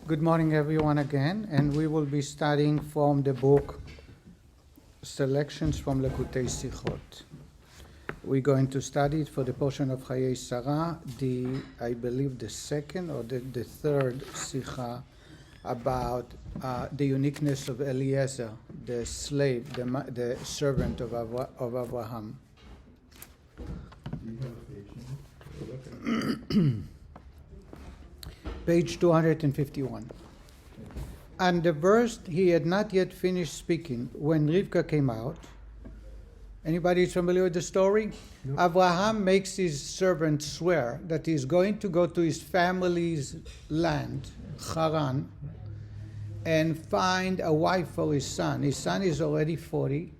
Good morning, everyone, again, and we will be studying from the book Selections from Likutei Sichos. We're going to study it for the portion of Chayei Sara, I believe the second or the third Sicha about the uniqueness of Eliezer, the slave, the servant of Abraham. Page 251. And the verse, he had not yet finished speaking when Rivka came out. Anybody is familiar with the story? No. Abraham makes his servant swear that he's going to go to his family's land, Haran, and find a wife for his son. His son is already 40,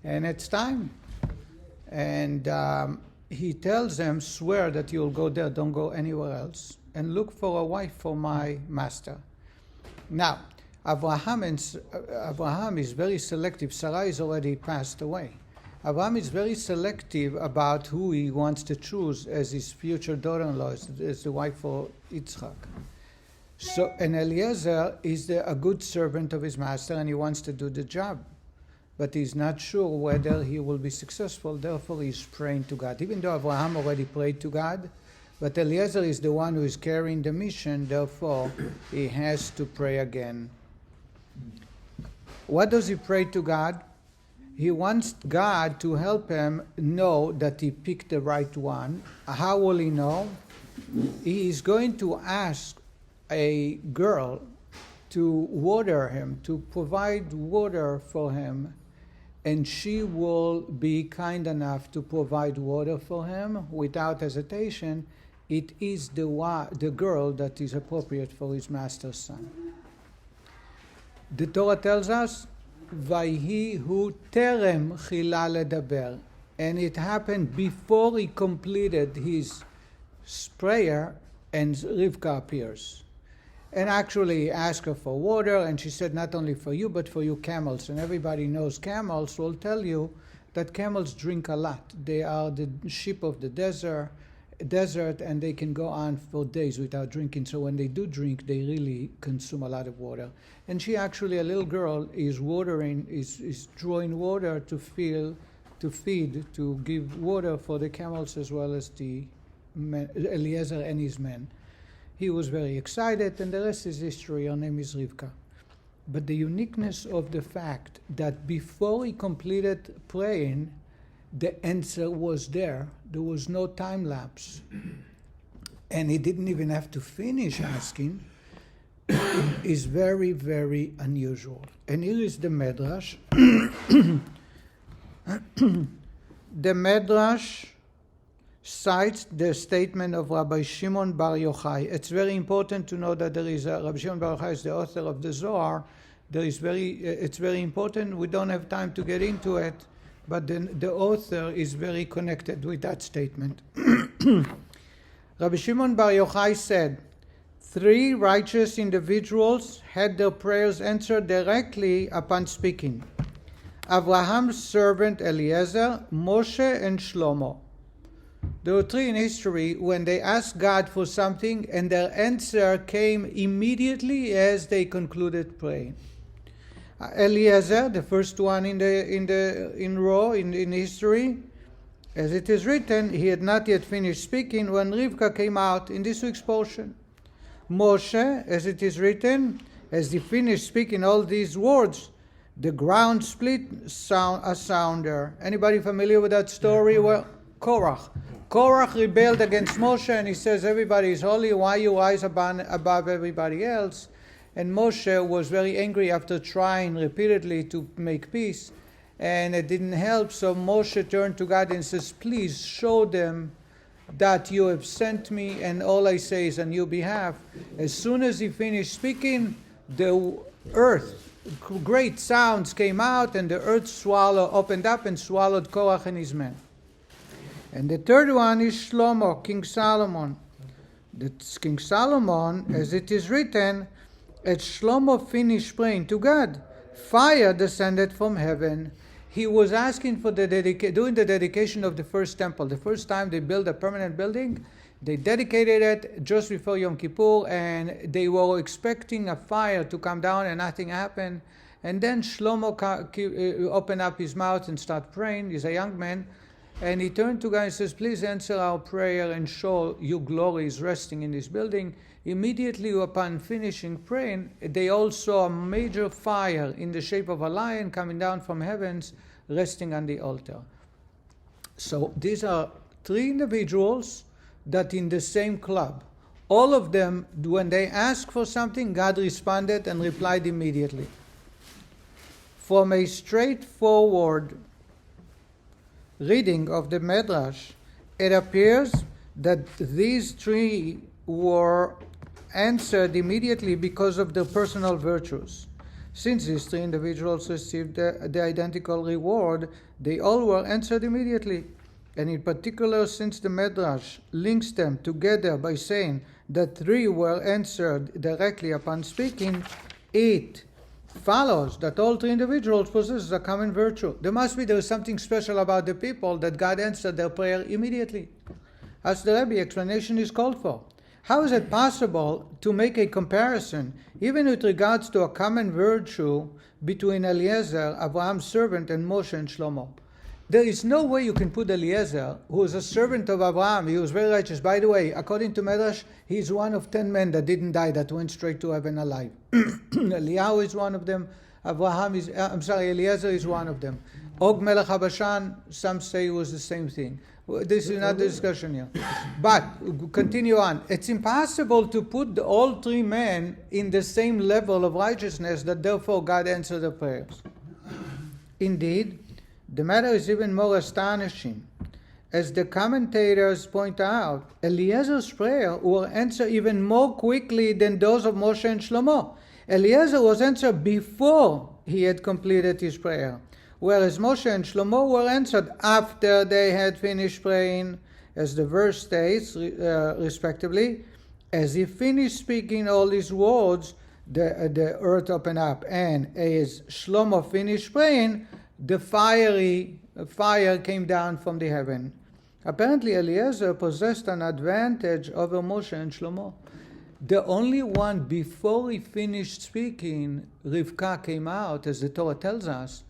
and it's time. And he tells them, swear that you'll go there, don't go anywhere else, and look for a wife for my master. Now, Abraham is very selective. Sarah is already passed away. Abraham is very selective about who he wants to choose as his future daughter-in-law, as the wife for Yitzchak. So, and Eliezer is a good servant of his master, and he wants to do the job. But he's not sure whether he will be successful, therefore he's praying to God. Even though Abraham already prayed to God, but Eliezer is the one who is carrying the mission, therefore he has to pray again. What does he pray to God? He wants God to help him know that he picked the right one. How will he know? He is going to ask a girl to water him, to provide water for him, and she will be kind enough to provide water for him without hesitation. It is the girl that is appropriate for his master's son. The Torah tells us, "Vayhi hu terem chila ledaber," and it happened before he completed his prayer, and Rivka appears. And actually he asked her for water, and she said, not only for you, but for you camels. And everybody knows camels will tell you that camels drink a lot. They are the sheep of the desert, and they can go on for days without drinking. So when they do drink, they really consume a lot of water. And she actually, a little girl, is drawing water to feed, to give water for the camels as well as the men, Eliezer and his men. He was very excited, and the rest is history. Her name is Rivka. But the uniqueness of the fact that before he completed praying, the answer was there. There was no time lapse. And he didn't even have to finish asking, is very, very unusual. And here is the Medrash. The Medrash cites the statement of Rabbi Shimon Bar Yochai. It's very important to know that there is Rabbi Shimon Bar Yochai is the author of the Zohar. It's very important. We don't have time to get into it, but the author is very connected with that statement. Rabbi Shimon Bar Yochai said, 3 righteous individuals had their prayers answered directly upon speaking. Abraham's servant Eliezer, Moshe, and Shlomo. There were 3 in history when they asked God for something, and their answer came immediately as they concluded praying. Eliezer, the first one in history, as it is written, he had not yet finished speaking when Rivka came out in this week's portion. Moshe, as it is written, as he finished speaking all these words, the ground split asunder. Anybody familiar with that story? Well, Korach rebelled against Moshe, and he says, everybody is holy, why you rise above everybody else? And Moshe was very angry after trying repeatedly to make peace, and it didn't help. So Moshe turned to God and says, please show them that you have sent me, and all I say is on your behalf. As soon as he finished speaking, the earth, great sounds came out, and the earth opened up and swallowed Korach and his men. And the third one is Shlomo, King Solomon. That's King Solomon, as it is written, as Shlomo finished praying to God, fire descended from heaven. He was asking for doing the dedication of the first temple. The first time they built a permanent building, They dedicated it just before Yom Kippur, and they were expecting a fire to come down, and nothing happened. And then Shlomo opened up his mouth and started praying. He's a young man. And he turned to God and says, please answer our prayer and show your glory is resting in this building. Immediately upon finishing praying, they all saw a major fire in the shape of a lion coming down from heavens, resting on the altar. So these are three individuals that in the same club. All of them, when they asked for something, God responded and replied immediately. From a straightforward reading of the Midrash, it appears that these three were answered immediately because of their personal virtues. Since these three individuals received the identical reward, they all were answered immediately. And in particular, since the Midrash links them together by saying that three were answered directly upon speaking, it follows that all three individuals possess a common virtue. There is something special about the people that God answered their prayer immediately. As the Rabbi, explanation is called for. How is it possible to make a comparison, even with regards to a common virtue, between Eliezer, Abraham's servant, and Moshe and Shlomo? There is no way you can put Eliezer, who is a servant of Abraham. He was very righteous. By the way, according to Medrash, he is one of 10 men that didn't die, that went straight to heaven alive. Eliyahu is one of them. Eliezer is one of them. Og Melech HaBashan, some say it was the same thing. This is not the discussion here. But, continue on. It's impossible to put all three men in the same level of righteousness that therefore God answered the prayers. Indeed, the matter is even more astonishing. As the commentators point out, Eliezer's prayer were answered even more quickly than those of Moshe and Shlomo. Eliezer was answered before he had completed his prayer, whereas Moshe and Shlomo were answered after they had finished praying, as the verse states, respectively. As he finished speaking all these words, the earth opened up, and as Shlomo finished praying, the fire came down from the heaven. Apparently, Eliezer possessed an advantage over Moshe and Shlomo. The only one before he finished speaking, Rivka came out, as the Torah tells us,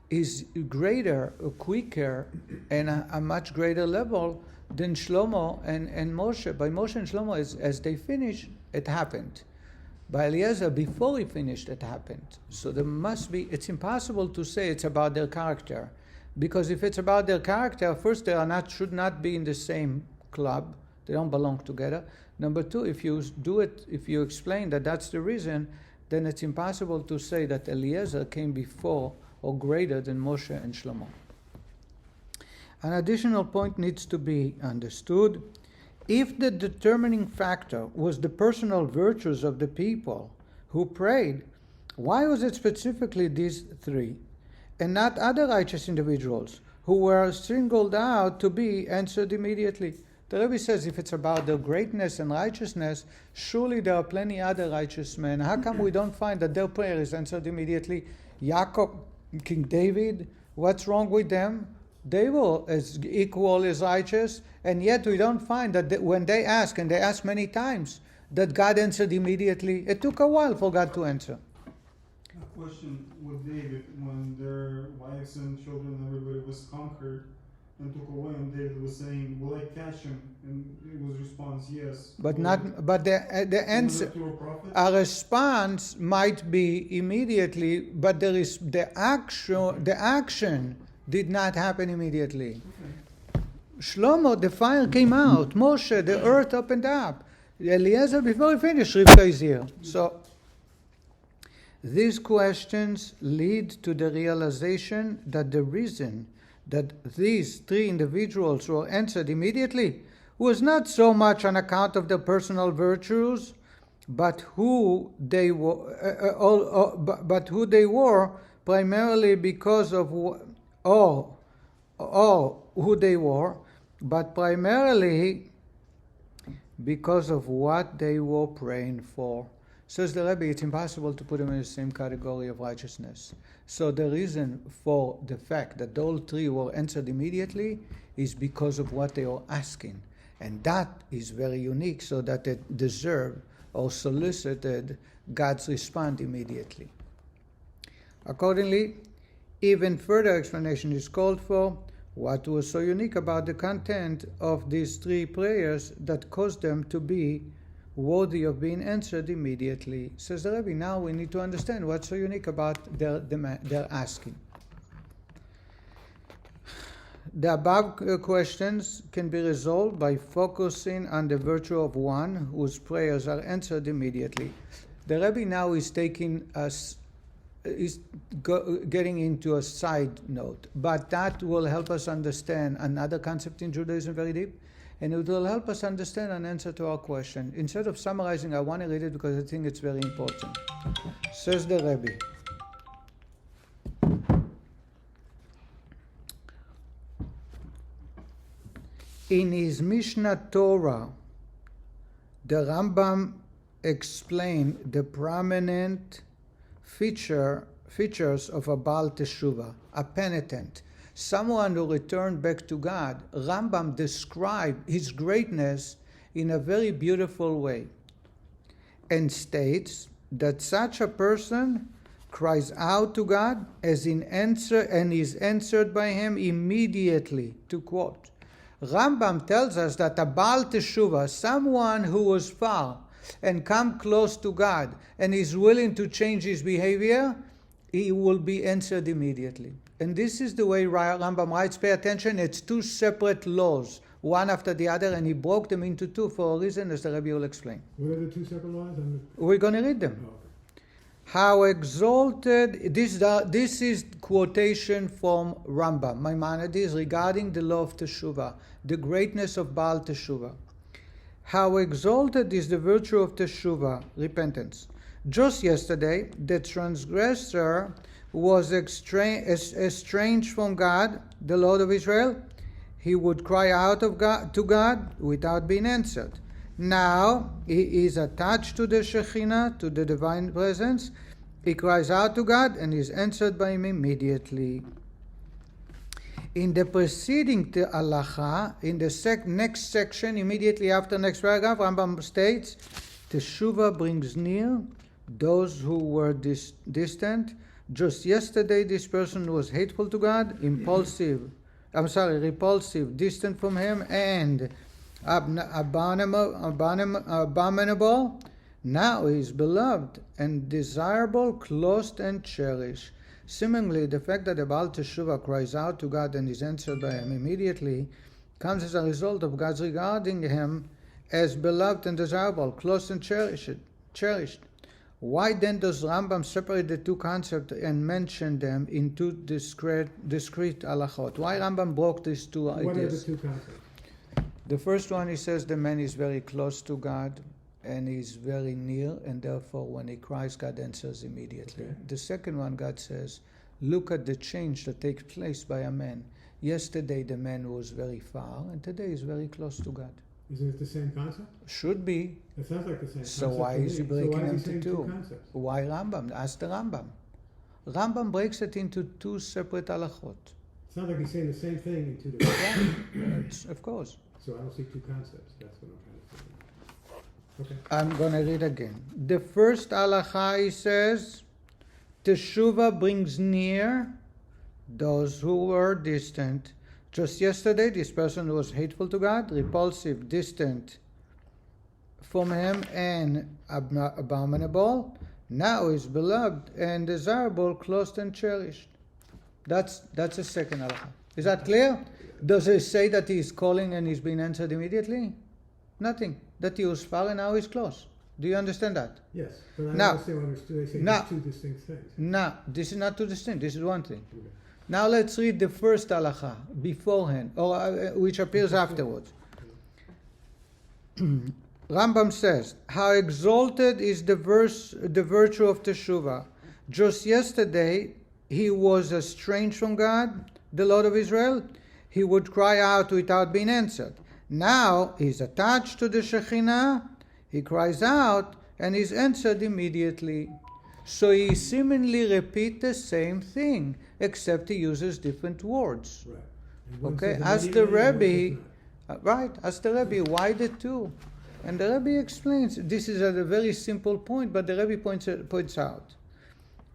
is greater, quicker, and a much greater level than Shlomo and Moshe. By Moshe and Shlomo, as they finished, it happened. By Eliezer, before he finished, it happened. So it's impossible to say it's about their character. Because if it's about their character, first, should not be in the same club. They don't belong together. Number two, if you explain that that's the reason, then it's impossible to say that Eliezer came before or greater than Moshe and Shlomo. An additional point needs to be understood. If the determining factor was the personal virtues of the people who prayed, why was it specifically these three, and not other righteous individuals who were singled out to be answered immediately? The Rabbi says if it's about their greatness and righteousness, surely there are plenty other righteous men. How come we don't find that their prayer is answered immediately? Jacob, King David, what's wrong with them? They were as equal as righteous, and yet we don't find that when they ask, and they ask many times, that God answered immediately. It took a while for God to answer. A question with David, when their wives and children and everybody was conquered and took away, and David was saying, will I catch him? And it was response, yes. But the answer, a response might be immediately, but there is the action did not happen immediately. Okay. Shlomo, the fire came out. Moshe, the earth opened up. Eliezer, before he finished, Rivka is here. So, these questions lead to the realization that the reason that these three individuals were answered immediately was not so much on account of their personal virtues, but who they were, primarily because of who they were, but primarily because of what they were praying for. Says the Rabbi, it's impossible to put them in the same category of righteousness. So the reason for the fact that all three were answered immediately is because of what they were asking. And that is very unique, so that it deserved or solicited God's response immediately. Accordingly, even further explanation is called for. What was so unique about the content of these three prayers that caused them to be worthy of being answered immediately? Says the Rabbi, now we need to understand what's so unique about their asking. The above questions can be resolved by focusing on the virtue of one whose prayers are answered immediately. The Rabbi now is taking us, getting into a side note, but that will help us understand another concept in Judaism very deep, and it will help us understand an answer to our question. Instead of summarizing, I want to read it because I think it's very important. Says the Rabbi, in his Mishnah Torah, the Rambam explained the prominent features of a Baal Teshuvah, a penitent, someone who returned back to God. Rambam described his greatness in a very beautiful way and states that such a person cries out to God as in answer and is answered by him immediately. To quote, Rambam tells us that a Baal Teshuvah, someone who was far and come close to God and is willing to change his behavior, he will be answered immediately. And this is the way Rambam writes. Pay attention, it's two separate laws, one after the other, and he broke them into two for a reason, as the Rabbi will explain. What are the two separate laws? We're going to read them. Oh, okay. How exalted, this is quotation from Rambam, Maimonides, regarding the law of Teshuvah, the greatness of Baal Teshuvah. How exalted is the virtue of Teshuvah, repentance. Just yesterday, the transgressor was estranged from God, the Lord of Israel. He would cry out to God without being answered. Now he is attached to the Shekhinah, to the divine presence. He cries out to God and is answered by him immediately. In the preceding halacha, in the next section, immediately after next paragraph, Rambam states, Teshuvah brings near those who were distant. Just yesterday, this person was hateful to God, repulsive, distant from him, and abominable. Now he is beloved and desirable, close and cherished. Seemingly, the fact that the Baal Teshuvah cries out to God and is answered by him immediately comes as a result of God's regarding him as beloved and desirable, close and cherished. Why then does Rambam separate the two concepts and mention them in two discrete halachot? Why Rambam broke these two ideas? What are the two concepts? The first one, he says the man is very close to God and he's very near, and therefore when he cries, God answers immediately. Okay. The second one, God says, look at the change that takes place by a man. Yesterday the man was very far, and today he's very close to God. Isn't it the same concept? Should be. It sounds like the same concept. So why is he breaking them into two? Concepts? Why Rambam? Ask the Rambam. Rambam breaks it into two separate halachot. It sounds like he's saying the same thing in two different Yes, of course. So I don't see two concepts. That's what I'm trying to say. Okay. I'm going to read again. The first halacha, he says, Teshuvah brings near those who were distant. Just yesterday, this person was hateful to God, repulsive, distant from him, and abominable. Now is beloved and desirable, close and cherished. That's the second halacha. Is that clear? Does it say that he is calling and he's being answered immediately? Nothing. That he was far and now he's close. Do you understand that? Yes, but I Now- understand what they say now- it's two distinct things. No, this is not two distinct. This is one thing. Okay. Now let's read the first halacha beforehand, or which appears afterwards. Rambam says, how exalted is the virtue of Teshuvah. Just yesterday, he was estranged from God, the Lord of Israel. He would cry out without being answered. Now he's attached to the Shekhinah. He cries out and is answered immediately. So he seemingly repeats the same thing, except he uses different words. Right. And one Okay, says as immediately the and one Rabbi, says Right, ask the Rabbi, why the two? And the Rabbi explains, this is at a very simple point, but the Rabbi points out.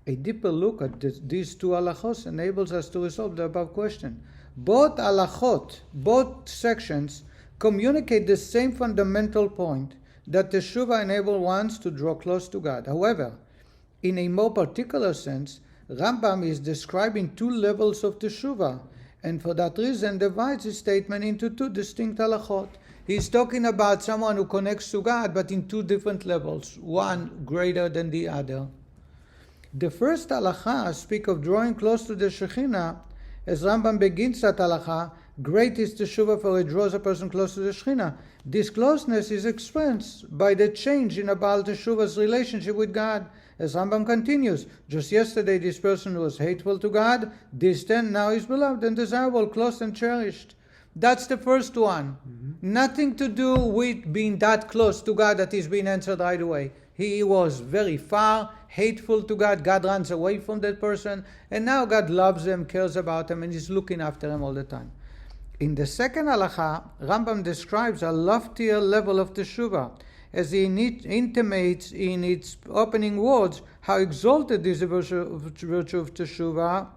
A deeper look at these two halachos enables us to resolve the above question. Both halachot, both sections, communicate the same fundamental point, that teshuva enables one to draw close to God. However, in a more particular sense, Rambam is describing two levels of teshuva, and for that reason divides his statement into two distinct halachot. He's talking about someone who connects to God, but in two different levels, one greater than the other. The first halacha speaks of drawing close to the Shekhinah. As Rambam begins that halacha, great is teshuva, for it draws a person close to the Shekhinah. This closeness is expressed by the change in a Baal teshuva's relationship with God. As Rambam continues, just yesterday this person was hateful to God, distant, now is beloved and desirable, close and cherished. That's the first one. Mm-hmm. Nothing to do with being that close to God that is being answered right away. He was very far, hateful to God. God runs away from that person. And now God loves him, cares about him, and is looking after him all the time. In the second halacha, Rambam describes a loftier level of teshuva, as he intimates in its opening words how exalted is the virtue of teshuva.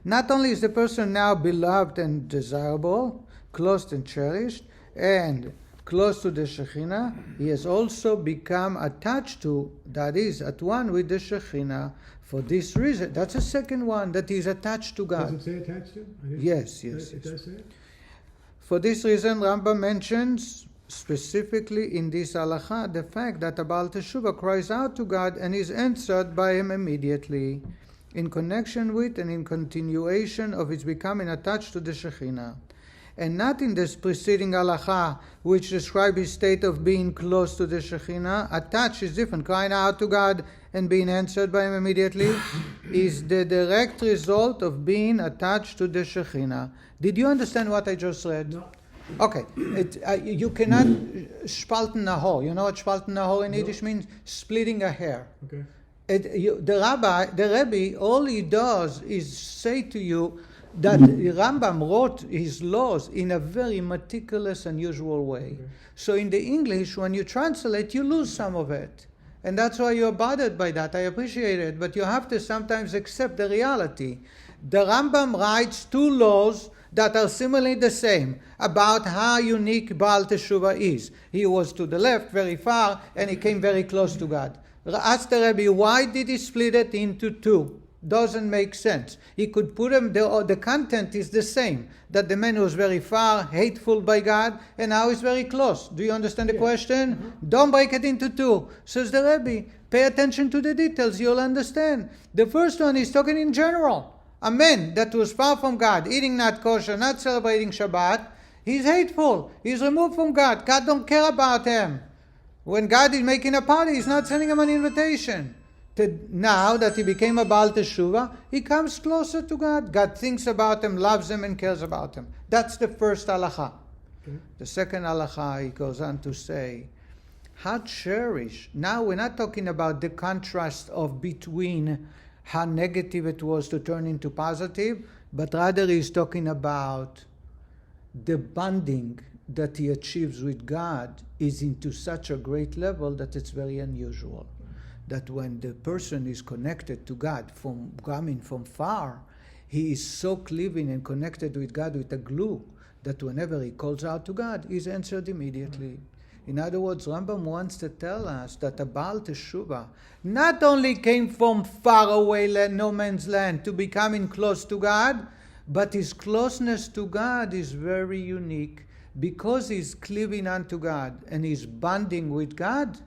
Not only is the person now beloved and desirable, close and cherished, and close to the Shekhinah, he has also become attached to, that is, at one with the Shekhinah. For this reason, that's the second one, that he is attached to God. Does it say attached to? Yes. It does say it? For this reason, Rambam mentions specifically in this halacha the fact that a Baal Teshuvah cries out to God and is answered by him immediately, in connection with and in continuation of its becoming attached to the Shekhinah. And not in this preceding halacha, which describes his state of being close to the Shekhinah. Attached is different. Crying out to God and being answered by him immediately is the direct result of being attached to the Shekhinah. Did you understand what I just read? No. Okay. You cannot spalten nahor. You know what spalten nahor in Yiddish means? Splitting a hair. Okay. The Rabbi, all he does is say to you that Rambam wrote his laws in a very meticulous, unusual way. Okay. So in the English, when you translate, you lose some of it. And that's why you're bothered by that. I appreciate it. But you have to sometimes accept the reality. The Rambam writes two laws that are similarly the same about how unique Baal Teshuvah is. He was to the left, very far, and he came very close to God. Ask the Rabbi, why did he split it into two? Doesn't make sense. He could put them, the content is the same, that the man was very far, hateful by God, and now he's very close. Do you understand the question? Mm-hmm. Don't break it into two. Says the Rabbi, pay attention to the details, you'll understand. The first one is talking in general. A man that was far from God, eating not kosher, not celebrating Shabbat, he's hateful. He's removed from God. God don't care about him. When God is making a party, he's not sending him an invitation. Now that he became a Baal Teshuvah, he comes closer to God. God thinks about him, loves him, and cares about him. That's the first halacha. Okay. The second halacha, he goes on to say, how cherish. Now we're not talking about the contrast of between how negative it was to turn into positive, but rather he's talking about the bonding that he achieves with God is into such a great level that it's very unusual. That when the person is connected to God from coming from far, he is so cleaving and connected with God with a glue that whenever he calls out to God, he's answered immediately. In other words, Rambam wants to tell us that a Baal Teshuvah not only came from far away land, no man's land, to becoming close to God, but his closeness to God is very unique because he's cleaving unto God and he's bonding with God.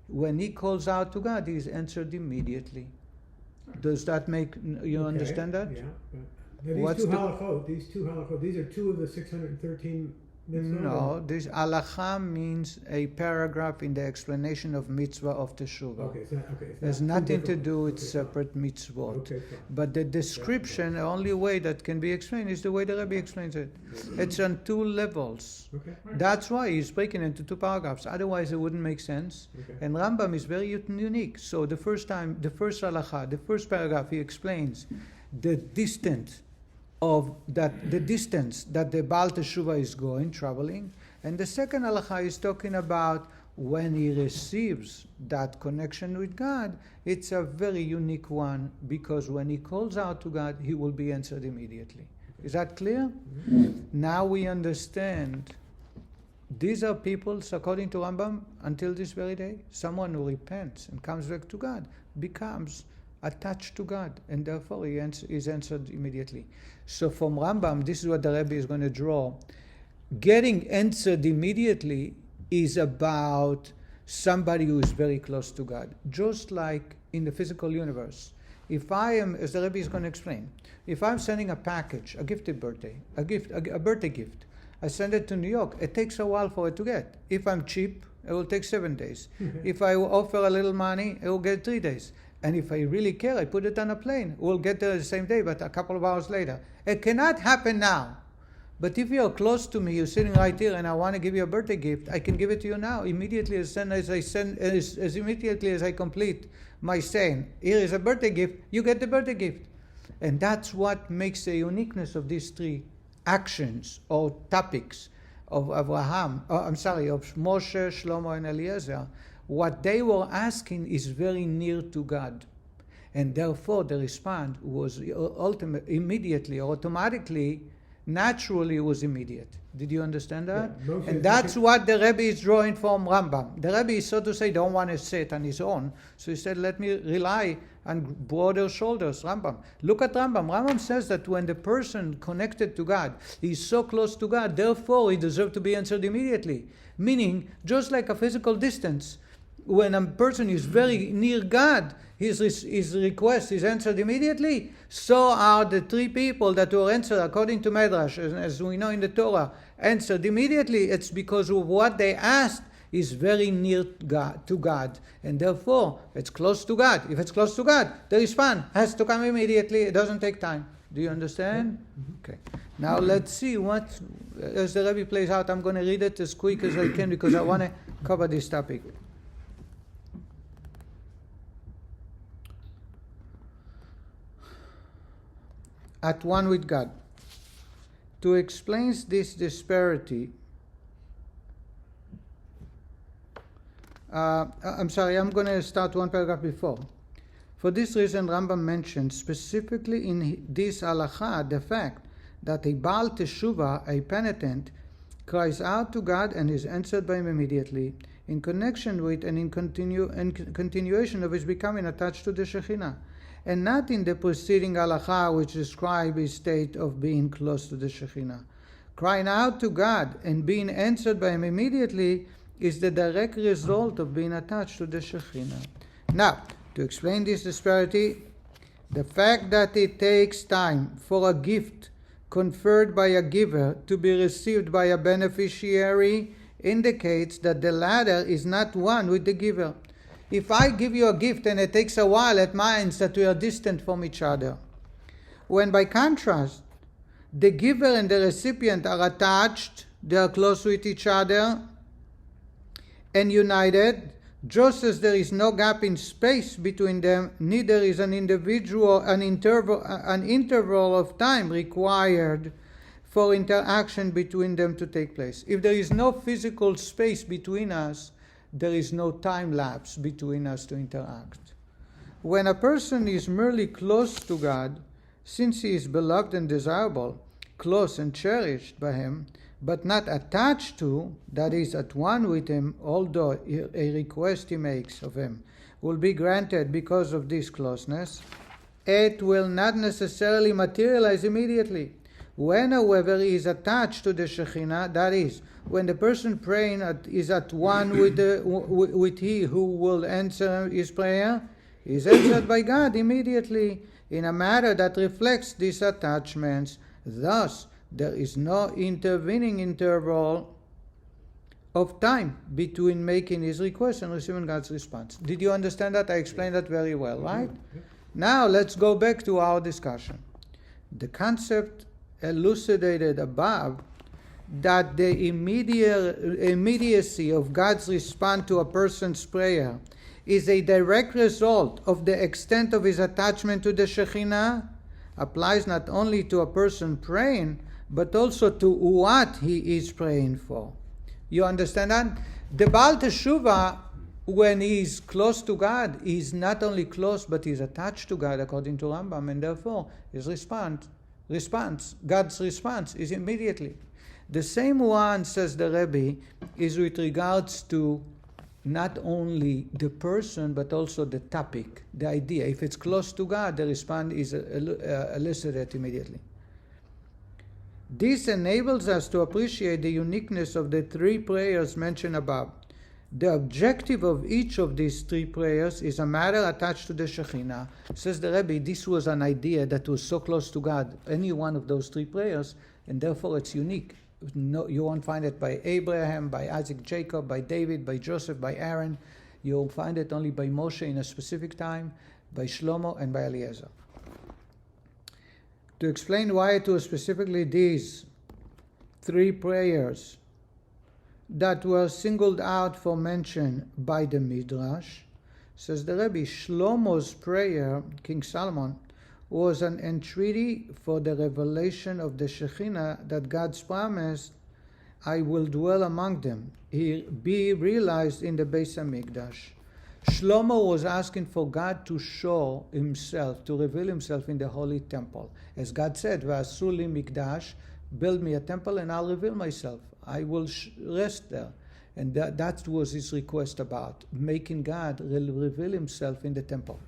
When he calls out to God, he is answered immediately. Does that make you understand that? Yeah. Now these two halachot, these are two of the 613 mitzvah? No, this halacha means a paragraph in the explanation of mitzvah of Teshuvah. Okay, it has nothing to do with separate mitzvot. Okay, but the description, the only way that can be explained is the way the Rabbi explains it. It's on two levels. Okay. That's why he's breaking into two paragraphs. Otherwise, it wouldn't make sense. Okay. And Rambam is very unique. So the first halacha, the first paragraph, he explains the distant of that the distance that the Baal Teshuvah is traveling. And the second halacha is talking about when he receives that connection with God. It's a very unique one, because when he calls out to God, he will be answered immediately. Is that clear? Mm-hmm. Now we understand. These are people, according to Rambam, until this very day, someone who repents and comes back to God becomes attached to God, and therefore he is answered immediately. So from Rambam, this is what the Rabbi is going to draw. Getting answered immediately is about somebody who is very close to God. Just like in the physical universe. If I am, as the Rabbi is going to explain, if I'm sending a package, a gifted birthday, a birthday gift, I send it to New York, it takes a while for it to get. If I'm cheap, it will take 7 days. If I offer a little money, it will get 3 days. And if I really care, I put it on a plane. It will get there the same day, but a couple of hours later. It cannot happen now. But if you're close to me, you're sitting right here, and I want to give you a birthday gift, I can give it to you now, immediately as immediately as I complete my saying, here is a birthday gift, you get the birthday gift. And that's what makes the uniqueness of these three actions or topics of Moshe, Shlomo, and Eliezer. What they were asking is very near to God. And therefore the response was immediately, automatically, naturally was immediate. Did you understand that? Yeah, and that's what the Rabbi is drawing from Rambam. The Rabbi, so to say, don't want to say it on his own. So he said, let me rely on broader shoulders, Rambam. Look at Rambam. Rambam says that when the person connected to God, he's so close to God, therefore he deserves to be answered immediately. Meaning, just like a physical distance, when a person is very near God, his request is answered immediately. So are the three people that were answered according to Medrash, as we know in the Torah, answered immediately. It's because of what they asked is very near to God, and therefore it's close to God. If it's close to God, the response has to come immediately. It doesn't take time. Do you understand? Okay. Now let's see what, as the Rabbi plays out, I'm going to read it as quick as I can because I want to cover this topic. At one with God. To explain this disparity, I'm going to start one paragraph before. For this reason, Rambam mentions specifically in this halacha the fact that a Baal Teshuvah, a penitent, cries out to God and is answered by him immediately, in connection with and in continuation of his becoming attached to the Shekhinah, and not in the preceding halacha which describes his state of being close to the Shekhinah. Crying out to God and being answered by him immediately is the direct result of being attached to the Shekhinah. Now, to explain this disparity, the fact that it takes time for a gift conferred by a giver to be received by a beneficiary indicates that the latter is not one with the giver. If I give you a gift and it takes a while, it means that we are distant from each other. When by contrast, the giver and the recipient are attached, they are close with each other and united, just as there is no gap in space between them, neither is an interval of time required for interaction between them to take place. If there is no physical space between us, there is no time lapse between us to interact. When a person is merely close to God, since he is beloved and desirable, close and cherished by him, but not attached to, that is, at one with him, although a request he makes of him will be granted because of this closeness, it will not necessarily materialize immediately. When, however, he is attached to the Shekhinah, that is, when the person praying is at one with he who will answer his prayer, he is answered by God immediately in a manner that reflects these attachments. Thus, there is no intervening interval of time between making his request and receiving God's response. Did you understand that? I explained that very well, right? Now, let's go back to our discussion. The concept elucidated above, that the immediacy of God's response to a person's prayer is a direct result of the extent of his attachment to the Shekhinah, applies not only to a person praying, but also to what he is praying for. You understand that? The Baal Teshuvah, when he is close to God, he is not only close, but he is attached to God, according to Rambam, and therefore his God's response is immediately. The same one, says the Rabbi, is with regards to not only the person, but also the topic, the idea. If it's close to God, the response is elicited immediately. This enables us to appreciate the uniqueness of the three prayers mentioned above. The objective of each of these three prayers is a matter attached to the Shekhinah. Says the Rebbe, this was an idea that was so close to God, any one of those three prayers, and therefore it's unique. No, you won't find it by Abraham, by Isaac, Jacob, by David, by Joseph, by Aaron. You'll find it only by Moshe in a specific time, by Shlomo, and by Eliezer. To explain why it was specifically these three prayers that were singled out for mention by the Midrash, says the Rebbe, Shlomo's prayer, King Solomon, was an entreaty for the revelation of the Shekhinah that God's promised, I will dwell among them, be realized in the Beis HaMikdash. Shlomo was asking for God to show himself, to reveal himself in the Holy Temple. As God said, V'asu li mikdash, build me a temple and I'll reveal myself. I will rest there. And that was his request about, making God reveal himself in the temple.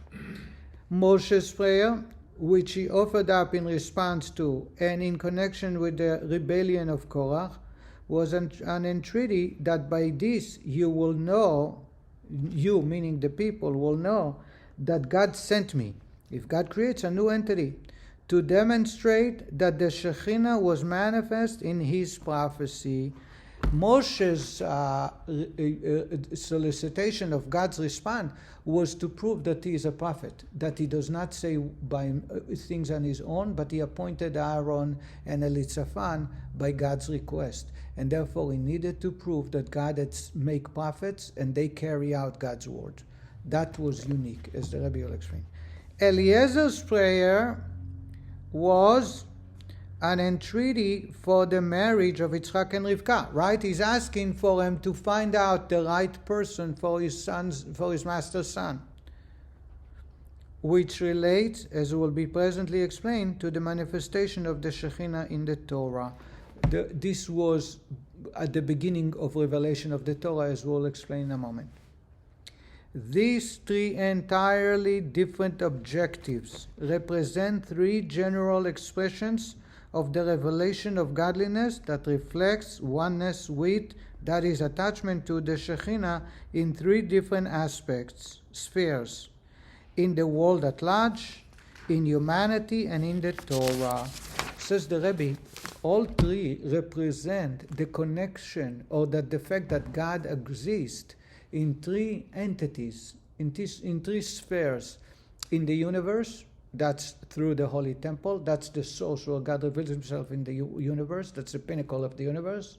Moshe's prayer, which he offered up in response to and in connection with the rebellion of Korach, was an entreaty that by this you will know, you meaning the people will know that God sent me. If God creates a new entity, to demonstrate that the Shekhinah was manifest in his prophecy. Moshe's solicitation of God's response was to prove that he is a prophet, that he does not say by things on his own, but he appointed Aaron and Elitzaphan by God's request. And therefore he needed to prove that God had make prophets and they carry out God's word. That was unique, as the Rabbi will explain. Eliezer's prayer was an entreaty for the marriage of Yitzchak and Rivka, right? He's asking for him to find out the right person for his master's son, which relates, as will be presently explained, to the manifestation of the Shekhinah in the Torah. This was at the beginning of revelation of the Torah, as we'll explain in a moment. These three entirely different objectives represent three general expressions of the revelation of godliness that reflects oneness with, that is, attachment to the Shekhinah in three different aspects, spheres, in the world at large, in humanity, and in the Torah. Says the Rebbe, all three represent the connection, or that the fact that God exists in three entities, in three spheres, in the universe. That's through the Holy Temple. That's the source where God reveals himself in the universe. That's the pinnacle of the universe.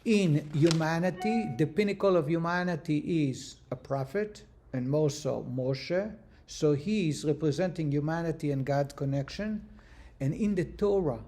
In humanity, the pinnacle of humanity is a prophet, and more so Moshe. So he is representing humanity and God's connection. And in the Torah,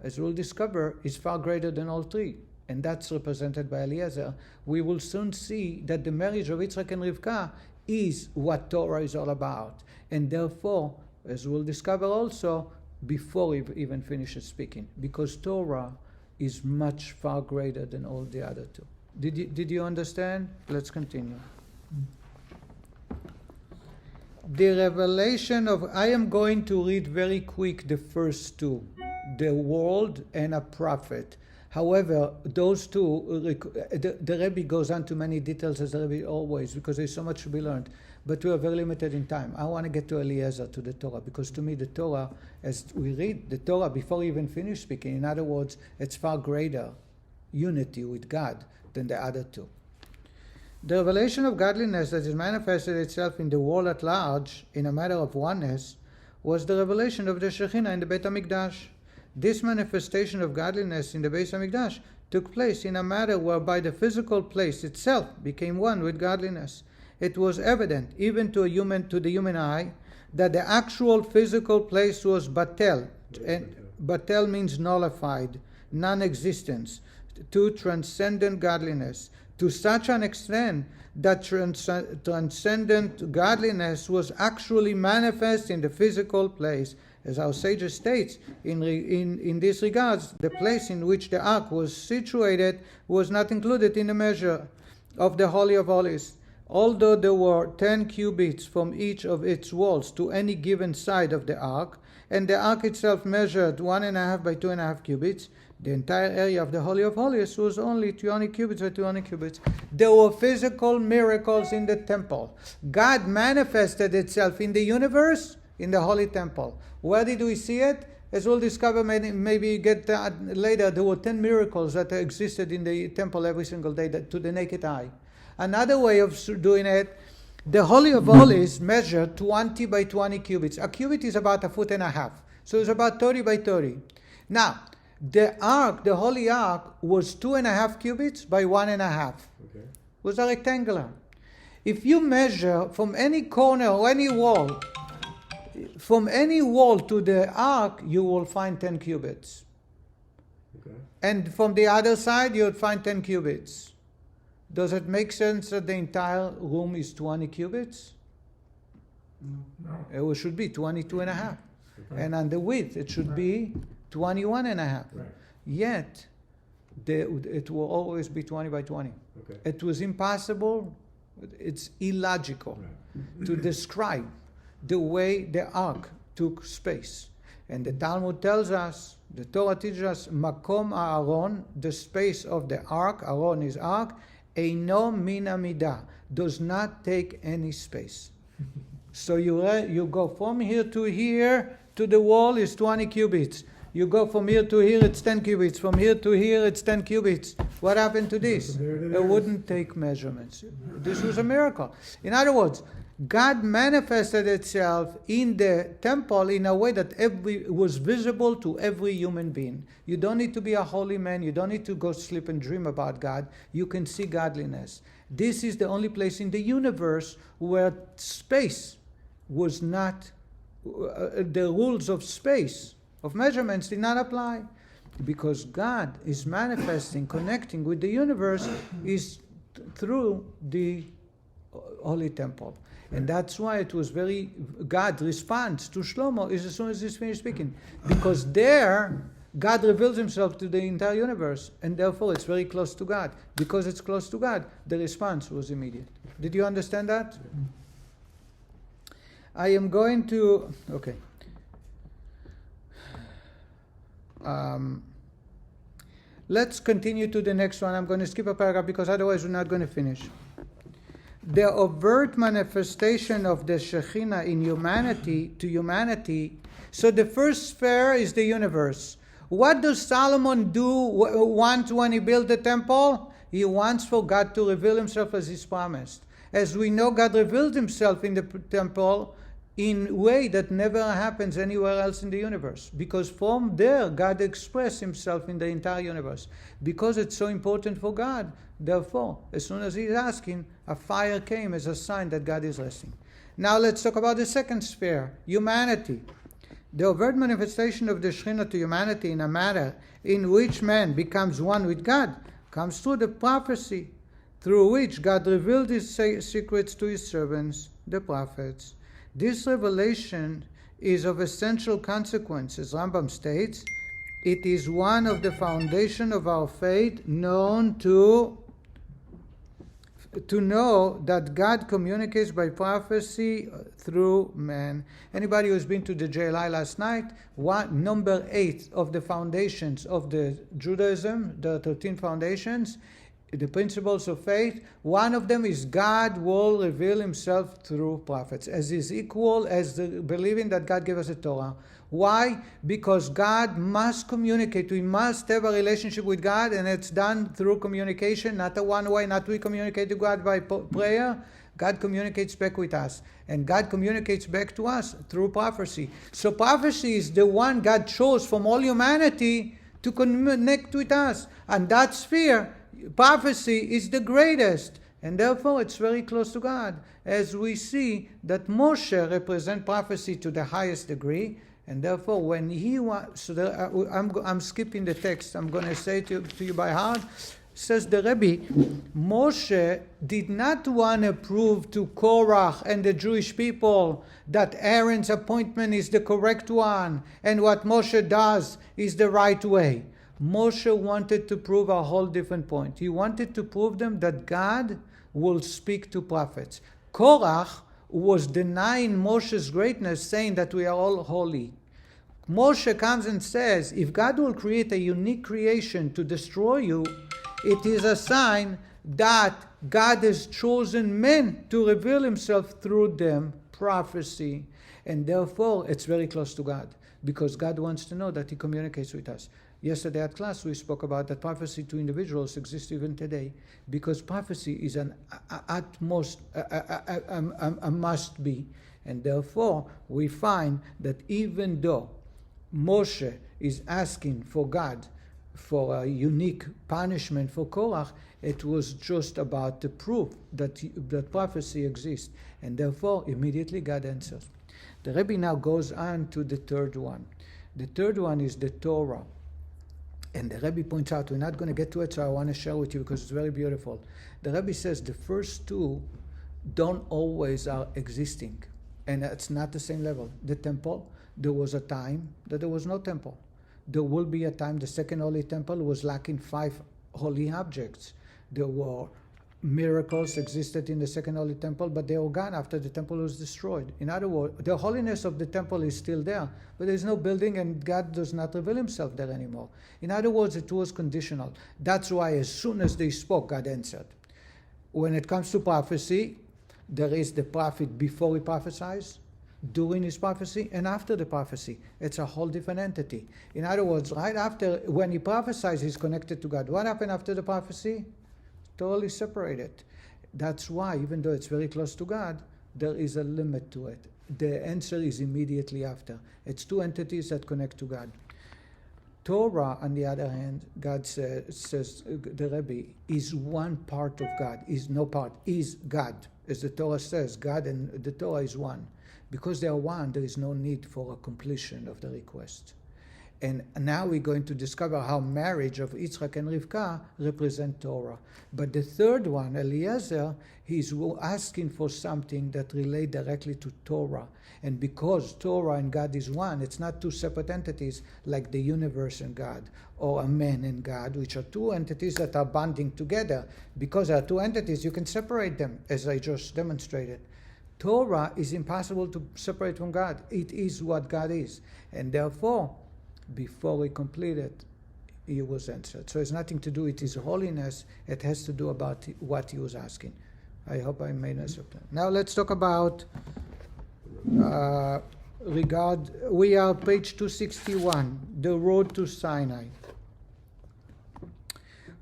as we'll discover, is far greater than all three. And that's represented by Eliezer. We will soon see that the marriage of Yitzchak and Rivka is what Torah is all about. And therefore, as we'll discover also, before he even finishes speaking, because Torah is much far greater than all the other two. Did you understand? Let's continue. The revelation of, I am going to read very quick the first two, the world and a prophet. However, those two, the Rebbe goes on to many details, as the Rebbe always, because there's so much to be learned. But we are very limited in time. I want to get to Eliezer, to the Torah, because to me the Torah, as we read the Torah before we even finish speaking, in other words, it's far greater unity with God than the other two. The revelation of godliness that has manifested itself in the world at large, in a matter of oneness, was the revelation of the Shekhinah in the Beit HaMikdash. This manifestation of godliness in the Beis HaMikdash took place in a manner whereby the physical place itself became one with godliness. It was evident, even to the human eye, that the actual physical place was batel, and batel means nullified, non-existence, to transcendent godliness, to such an extent that transcendent godliness was actually manifest in the physical place. As our sages states, in this regards, the place in which the ark was situated was not included in the measure of the Holy of Holies. Although there were 10 cubits from each of its walls to any given side of the ark, and the ark itself measured 1.5 by 2.5 cubits, the entire area of the Holy of Holies was only 20 cubits by 20 cubits. There were physical miracles in the temple. God manifested itself in the universe in the Holy Temple. Where did we see it? As we'll discover, maybe get later, there were 10 miracles that existed in the temple every single day to the naked eye. Another way of doing it, the Holy of Holies measured 20 by 20 cubits. A cubit is about 1.5 feet. So it's about 30 by 30. Now, the ark, the Holy Ark, was 2.5 cubits by 1.5. Okay. It was a rectangular. If you measure from any corner or any wall, from any wall to the ark, you will find 10 cubits. Okay. And from the other side, you'll find 10 cubits. Does it make sense that the entire room is 20 cubits? No. It should be 22.5. Okay. And on the width, it should be 21.5. Right. Yet, it will always be 20 by 20. Okay. It was impossible, it's illogical to describe the way the ark took space. And the Talmud tells us, the Torah teaches us, Makom Aaron, the space of the ark, Aaron is ark, Eino Mina Midah, does not take any space. So you go from here to the wall is 20 cubits. You go from here to here, it's 10 cubits. From here to here, it's 10 cubits. What happened to this? It wouldn't take measurements. This was a miracle. In other words, God manifested itself in the temple in a way that was visible to every human being. You don't need to be a holy man. You don't need to go sleep and dream about God. You can see godliness. This is the only place in the universe where space was not, the rules of space, of measurements did not apply. Because God is manifesting, connecting with the universe is through the Holy Temple. And that's why it was God's response to Shlomo is as soon as he's finished speaking. Because there, God reveals himself to the entire universe. And therefore, it's very close to God. Because it's close to God, the response was immediate. Did you understand that? I am going to... Okay. Let's continue to the next one. I'm going to skip a paragraph because otherwise we're not going to finish. The overt manifestation of the Shekhinah in humanity. So the first sphere is the universe. What does Solomon want when he built the temple? He wants for God to reveal himself as he's promised. As we know, God revealed himself in the temple in a way that never happens anywhere else in the universe. Because from there, God expressed himself in the entire universe. Because it's so important for God. Therefore, as soon as he's asking, a fire came as a sign that God is resting. Now let's talk about the second sphere, humanity. The overt manifestation of the Shekhinah to humanity in a matter in which man becomes one with God comes through the prophecy, through which God revealed his secrets to his servants, the prophets. This revelation is of essential consequence, as Rambam states. It is one of the foundation of our faith, known to know that God communicates by prophecy through man. Anybody who's been to the JLI last night, number 8 of the foundations of the Judaism, the 13 foundations, the principles of faith, one of them is God will reveal himself through prophets, as is equal as believing that God gave us a Torah. Why? Because God must communicate. We must have a relationship with God, and it's done through communication, not a one way, not we communicate to God by prayer. God communicates back with us. And God communicates back to us through prophecy. So prophecy is the one God chose from all humanity to connect with us. And that sphere, prophecy is the greatest. And therefore it's very close to God, as we see that Moshe represents prophecy to the highest degree, and therefore when he wants, so I'm skipping the text, I'm going to say to you by heart. Says the Rabbi, Moshe did not want to prove to Korach and the Jewish people that Aaron's appointment is the correct one and what Moshe does is the right way. Moshe wanted to prove a whole different point. He wanted to prove them that God will speak to prophets. Korach was denying Moshe's greatness, saying that we are all holy. Moshe comes and says, if God will create a unique creation to destroy you, it is a sign that God has chosen men to reveal himself through them, prophecy. And therefore, it's very close to God, because God wants to know that he communicates with us. Yesterday at class, we spoke about that prophecy to individuals exists even today, because prophecy is an utmost, a must be. And therefore, we find that even though Moshe is asking for God for a unique punishment for Korach, it was just about the proof that prophecy exists. And therefore, immediately God answers. The Rebbe now goes on to the third one. The third one is the Torah. And the Rebbe points out, we're not going to get to it, so I want to share with you because it's very beautiful. The Rebbe says the first two don't always are existing. And it's not the same level. The temple, there was a time that there was no temple. There will be a time the second holy temple was lacking 5 holy objects. There were miracles existed in the second holy temple, but they were gone after the temple was destroyed. In other words, the holiness of the temple is still there, but there is no building and God does not reveal himself there anymore. In other words, it was conditional. That's why as soon as they spoke, God answered. When it comes to prophecy, there is the prophet before he prophesies, during his prophecy, and after the prophecy. It's a whole different entity. In other words, right after, when he prophesies, he's connected to God. What happened after the prophecy? Totally separated. That's why, even though it's very close to God, there is a limit to it. The answer is immediately after. It's two entities that connect to God. Torah, on the other hand, God says the Rebbe, is one part of God, is no part, is God. As the Torah says, God and the Torah is one. Because they are one, there is no need for a completion of the request. And now we're going to discover how marriage of Yitzchak and Rivka represent Torah. But the third one, Eliezer, he's asking for something that relates directly to Torah. And because Torah and God is one, it's not two separate entities like the universe and God, or a man and God, which are two entities that are bonding together. Because there are two entities, you can separate them, as I just demonstrated. Torah is impossible to separate from God. It is what God is. And therefore, before he completed, he was answered. So it's nothing to do with his holiness. It has to do about what he was asking. I hope I made sense of that. Now let's talk about we are page 261, the road to Sinai.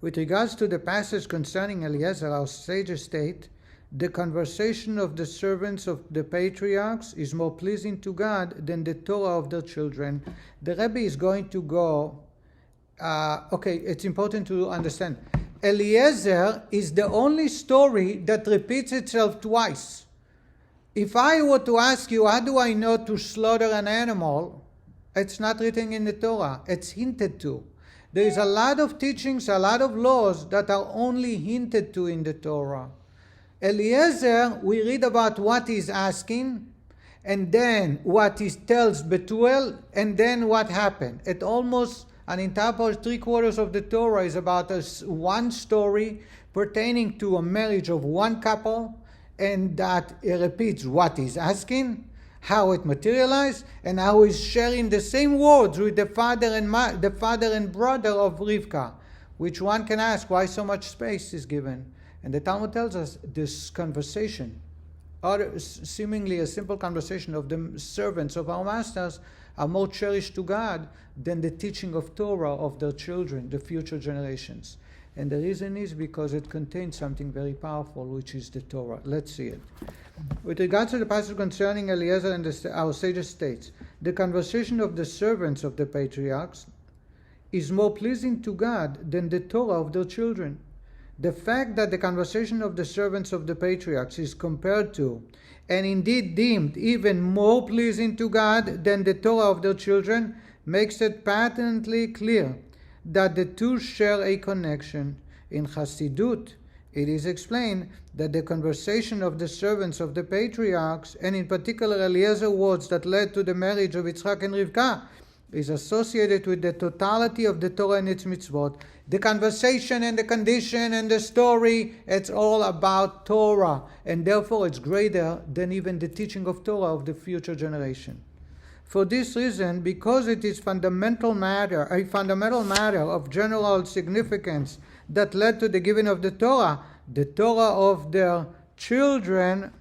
With regards to the passage concerning Eliezer, our sages state, the conversation of the servants of the patriarchs is more pleasing to God than the Torah of their children. The Rebbe is going to go, it's important to understand. Eliezer is the only story that repeats itself twice. If I were to ask you, how do I know to slaughter an animal? It's not written in the Torah. It's hinted to. There is a lot of teachings, a lot of laws that are only hinted to in the Torah. Eliezer, we read about what he's asking, and then what he tells Bethuel, and then what happened. It almost, an entire 3/4 of the Torah is about one story pertaining to a marriage of one couple, and that it repeats what he's asking, how it materialized, and how he's sharing the same words with the father and brother of Rivka, which one can ask why so much space is given. And the Talmud tells us this conversation, or seemingly a simple conversation of the servants of our masters, are more cherished to God than the teaching of Torah of their children, the future generations. And the reason is because it contains something very powerful, which is the Torah. Let's see it. With regards to the passage concerning Eliezer and our sages states, the conversation of the servants of the patriarchs is more pleasing to God than the Torah of their children. The fact that the conversation of the servants of the patriarchs is compared to, and indeed deemed even more pleasing to God than the Torah of their children, makes it patently clear that the two share a connection. In Hasidut, it is explained that the conversation of the servants of the patriarchs, and in particular Eliezer's words that led to the marriage of Yitzchak and Rivka, is associated with the totality of the Torah and its mitzvot. The conversation and the condition and the story, it's all about Torah, and therefore it's greater than even the teaching of Torah of the future generation. For this reason, because it is a fundamental matter of general significance that led to the giving of the Torah of their children,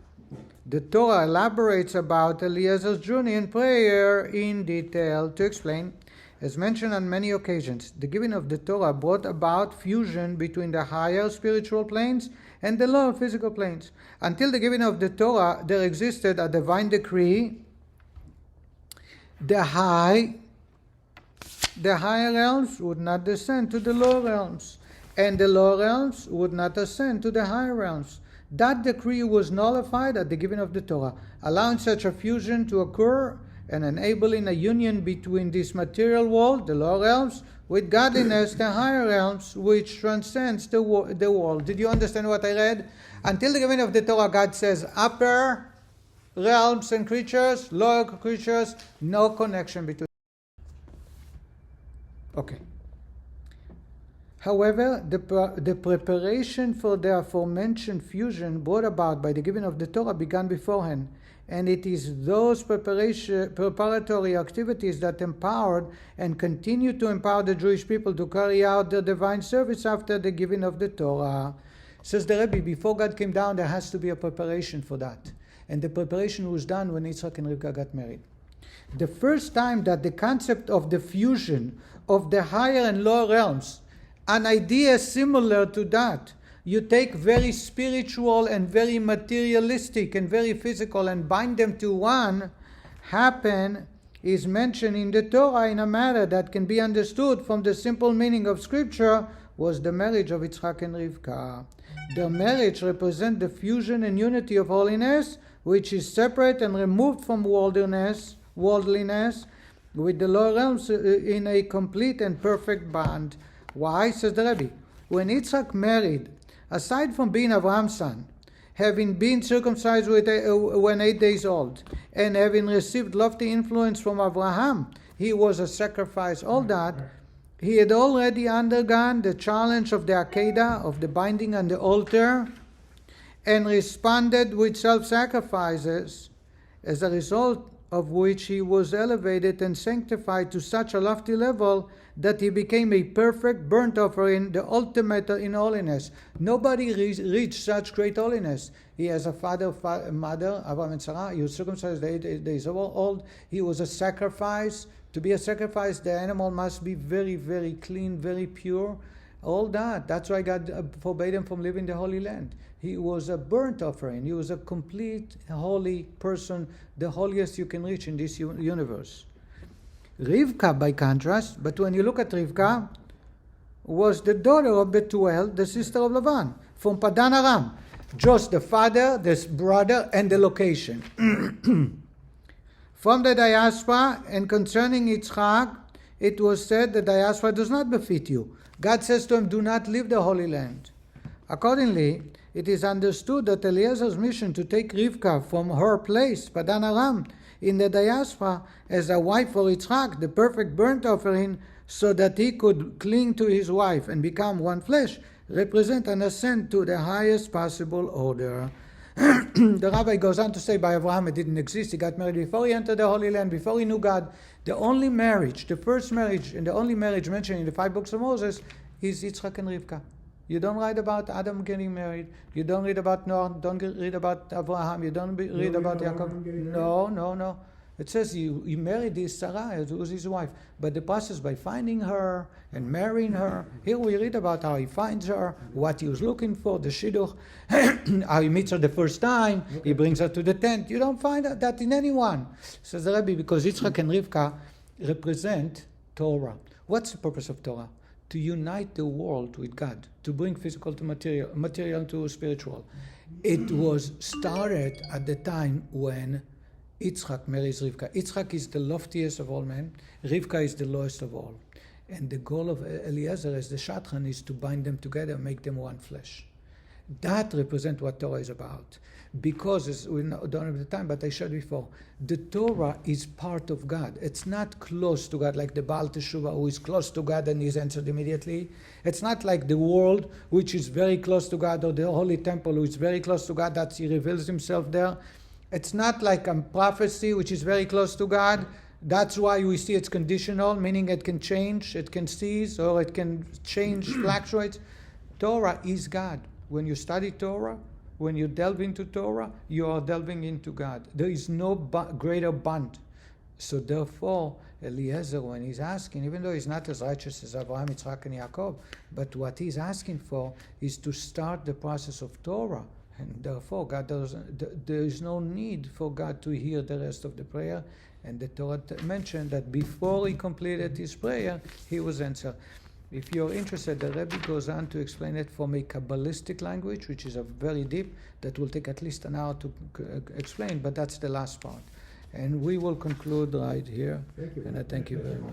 the Torah elaborates about Eliezer's journey and prayer in detail to explain. As mentioned on many occasions, the giving of the Torah brought about fusion between the higher spiritual planes and the lower physical planes. Until the giving of the Torah, there existed a divine decree. The higher realms would not descend to the lower realms, and the lower realms would not ascend to the higher realms. That decree was nullified at the giving of the Torah, allowing such a fusion to occur and enabling a union between this material world, the lower realms, with godliness, the higher realms, which transcends the world. Did you understand what I read? Until the giving of the Torah, God says upper realms and creatures, lower creatures, no connection between. Okay. However, the preparation for the aforementioned fusion brought about by the giving of the Torah began beforehand, and it is those preparatory activities that empowered and continue to empower the Jewish people to carry out their divine service after the giving of the Torah. Says the Rabbi, before God came down, there has to be a preparation for that. And the preparation was done when Yitzchak and Rivka got married. The first time that the concept of the fusion of the higher and lower realms, an idea similar to that, you take very spiritual and very materialistic and very physical and bind them to one, happen, is mentioned in the Torah in a manner that can be understood from the simple meaning of Scripture, was the marriage of Yitzchak and Rivka. Their marriage represents the fusion and unity of holiness, which is separate and removed from worldliness, with the lower realms in a complete and perfect bond. Why? Says the Rabbi. When Yitzchak married, aside from being Abraham's son, having been circumcised when 8 days old, and having received lofty influence from Abraham, he was a sacrifice, all that, he had already undergone the challenge of the Akedah, of the binding on the altar, and responded with self-sacrifices, as a result of which he was elevated and sanctified to such a lofty level that he became a perfect burnt offering, the ultimate in holiness. Nobody reached such great holiness. He has a father, mother, Abraham and Sara. He was circumcised at 8 days old. He was a sacrifice. To be a sacrifice, the animal must be very, very clean, very pure. All that. That's why God forbade him from living the Holy Land. He was a burnt offering. He was a complete holy person, the holiest you can reach in this universe. Rivka, by contrast, but when you look at Rivka, was the daughter of Bethuel, the sister of Lavan, from Padan Aram. Just the father, the brother, and the location. From the diaspora, and concerning Yitzchak, it was said the diaspora does not befit you. God says to him, do not leave the Holy Land. Accordingly, it is understood that Eliezer's mission to take Rivka from her place, Padan Aram, in the diaspora, as a wife for Yitzchak, the perfect burnt offering, so that he could cling to his wife and become one flesh, represent an ascent to the highest possible order. The Rabbi goes on to say, by Abraham it didn't exist. He got married before he entered the Holy Land, before he knew God. The only marriage, the first marriage, and the only marriage mentioned in the 5 books of Moses is Yitzchak and Rivka. You don't read about Adam getting married. You don't read about Noah. Don't read about Abraham. You don't read about Jacob. No. It says he married this Sara, who was his wife. But the process by finding her and marrying her, here we read about how he finds her, what he was looking for, the shidduch, how he meets her the first time, he brings her to the tent. You don't find that in anyone. Says the Rabbi, because Yitzchak and Rivka represent Torah. What's the purpose of Torah? to unite the world with God, to bring physical to material, material to spiritual. It was started at the time when Yitzchak marries Rivka. Yitzchak is the loftiest of all men. Rivka is the lowest of all. And the goal of Eliezer as the Shadchan is to bind them together, make them one flesh. That represents what Torah is about. Because, we don't have the time, but I showed before, the Torah is part of God. It's not close to God like the Baal Teshuvah, who is close to God and is answered immediately. It's not like the world, which is very close to God, or the Holy Temple, who is very close to God, that He reveals Himself there. It's not like a prophecy, which is very close to God. That's why we see it's conditional, meaning it can change, it can cease, or it can change, fluctuate. Torah is God. When you study Torah, when you delve into Torah, you are delving into God. There is no greater bond. So therefore, Eliezer, when he's asking, even though he's not as righteous as Abraham, Yitzchak, and Yaakov, but what he's asking for is to start the process of Torah. And therefore, there is no need for God to hear the rest of the prayer. And the Torah mentioned that before he completed his prayer, he was answered. If you're interested, the Rabbi goes on to explain it from a Kabbalistic language, which is a very deep, that will take at least an hour to explain, but that's the last part. And we will conclude right here. Thank you. And I thank you very much.